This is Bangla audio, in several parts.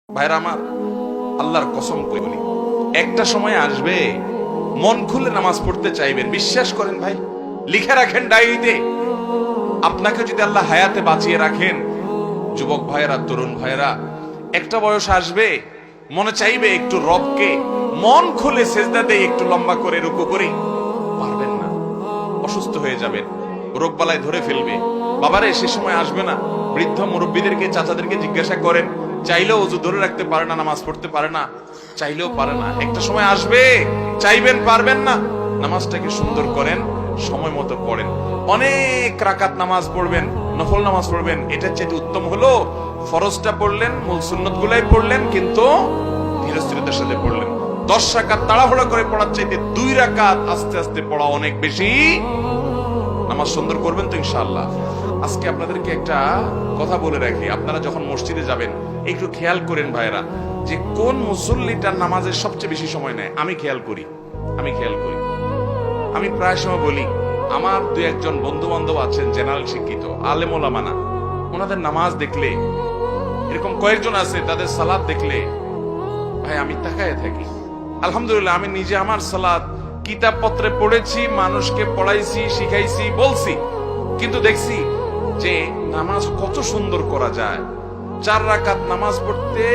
ভাইরা আমার, আল্লাহর কসম করে বলি, একটা সময় আসবে মন খুলে নামাজ পড়তে চাইবেন। বিশ্বাস করেন ভাই, লিখে রাখেন ডায়েরিতে। আপনাকে যদি আল্লাহ হায়াতে বাঁচিয়ে রাখেন, যুবক ভাইরা, তরুণ ভাইরা, একটা বয়স আসবে মনে চাইবে একটু রবকে মন খুলে সেজদা দেই, একটু লম্বা করে রুকু করি। পারবেন না, অসুস্থ হয়ে যাবেন, রোগবালায় ধরে ফেলবে। বাবারে, সে সময় আসবে না? বৃদ্ধ মুরব্বীদেরকে, চাচাদেরকে জিজ্ঞাসা করেন, চাইলেও ওযু ধরে রাখতে পারে না, নামাজ পড়তে পারে না, চাইলেও পারে না। একটা সময় আসবে চাইবেন, পারবেন না। নামাজটাকে সুন্দর করেন, সময় মতো পড়েন, অনেক রাকাত নামাজ পড়বেন, নফল নামাজ পড়বেন। এটা চেয়ে উত্তম হলো ফরজটা পড়লেন, মূল সুন্নত গুলাই পড়লেন, কিন্তু ধীরস্থিরতার সাথে পড়লেন। 10 রাকাত তাড়াহুড়া করে পড়ার চাইতে 2 রাকাত আস্তে আস্তে পড়া অনেক বেশি। নামাজ সুন্দর করবেন তো ইনশাআল্লাহ। আজকে আপনাদেরকে একটা কথা বলে রাখি, আপনারা যখন মসজিদে যাবেন একটু খেয়াল করেন ভাইরা, যে কোন মুসল্লিটার নামাজের সবচেয়ে বেশি সময় নেয়। আমি খেয়াল করি। আমি প্রায় সময় বলি, আমার 2-1 বন্ধু বান্ধব আছেন জেনারেল শিক্ষিত, আলেম ওলামা না, ওনাদের নামাজ দেখলে, এরকম কয়েকজন আছে, তাদের সালাত দেখলে ভাই আমি তাকায় থাকি। আলহামদুলিল্লাহ, আমি নিজে আমার সালাত কিতাব পত্রে পড়েছি, মানুষকে পড়াইছি, শিখাইছি, বলছি, কিন্তু দেখছি যে নামাজ কত সুন্দর করা যায়। 4 রাকাত নামাজ পড়তে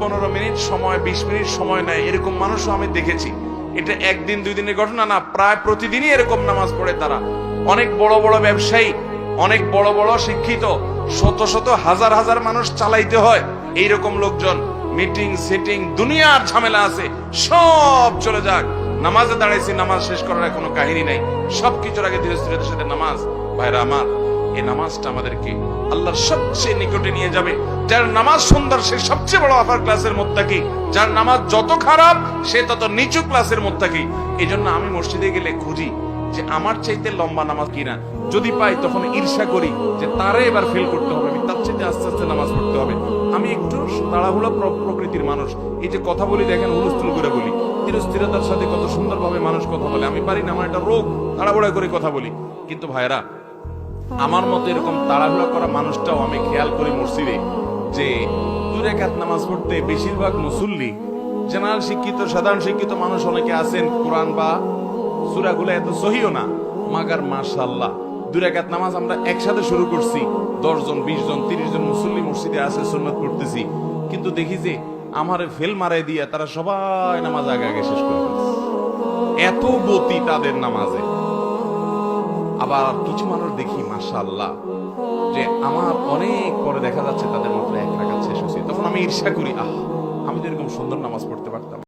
15 মিনিট সময়, 20 মিনিট সময় নেয়, এরকম মানুষও আমি দেখেছি। এটা 1 দিন 2 দিনের ঘটনা না, প্রায় প্রতিদিনই এরকম নামাজ পড়ে তারা। অনেক বড় বড় ব্যবসায়ী, অনেক বড় বড় শিক্ষিত, শত শত হাজার হাজার মানুষ চালাইতে হয়, এইরকম লোকজন মিটিং সেটিং দুনিয়ার ঝামেলা আছে, সব চলে যাক, নামাজে দাঁড়াইছি, নামাজ শেষ করার কোনো কাহিনী নাই, সবকিছুর আগে ধীরস্থিরতার সাথে নামাজ। ভাইরা আমার, এই নামাজটা আমাদেরকে আল্লাহর সবচেয়ে নিকটে নিয়ে যাবে। যার নামাজ সুন্দর সে সবচেয়ে বড় আপার ক্লাসের মুত্তাকি, যার নামাজ যত খারাপ সে তত নিচু ক্লাসের মুত্তাকি। এই জন্য আমি মসজিদে গেলে খুঁজি যে আমার চাইতে লম্বা নামাজ কিনা, যদি পাই তখন ঈর্ষা করি যে তারে এবার ফেল করতে হবে, আমি তার চাইতে আস্তে আস্তে নামাজ পড়তে হবে। আমি একটু তাড়াহুড়ো প্রকৃতির মানুষ, এই যে কথা বলি দেখেন হুলস্থুল করে বলি, ধীরস্থিরতার সাথে কত সুন্দরভাবে মানুষ কথা বলে, আমি পারি না, আমার একটা রোগ, তাড়াহুড়া করে কথা বলি। কিন্তু ভাইরা, আমার মতো এরকম তাড়াহুড়া করা মানুষটাও আমি খেয়াল করি মসজিদে, যে 2 রাকাত নামাজ পড়তে বেশিরভাগ মুসল্লি, জেনারেল শিক্ষিত, সাধারণ শিক্ষিত মানুষ অনেকে আছেন, কোরআন বা সূরাগুলো এত সহিও না, মাগার মাশাআল্লাহ 2 রাকাত নামাজ আমরা একসাথে শুরু করছি, 10 জন 20 জন 30 জন মুসল্লি মসজিদে আছে, সুন্নাত পড়তেছি, কিন্তু দেখি যে আমারে ফেল মারাই দিয়ে তারা সবাই নামাজ আগে আগে শেষ করে ফেলছে। এত গতি তাদের নামাজে। আবার কিছু মানুষ দেখি মাশাআল্লাহ, যে আমার অনেক পরে দেখা যাচ্ছে তাদের মাত্র 1 রাকাত শেষ হয়েছে, তখন আমি ঈর্ষা করি, আমি তো এরকম সুন্দর নামাজ পড়তে পারতাম।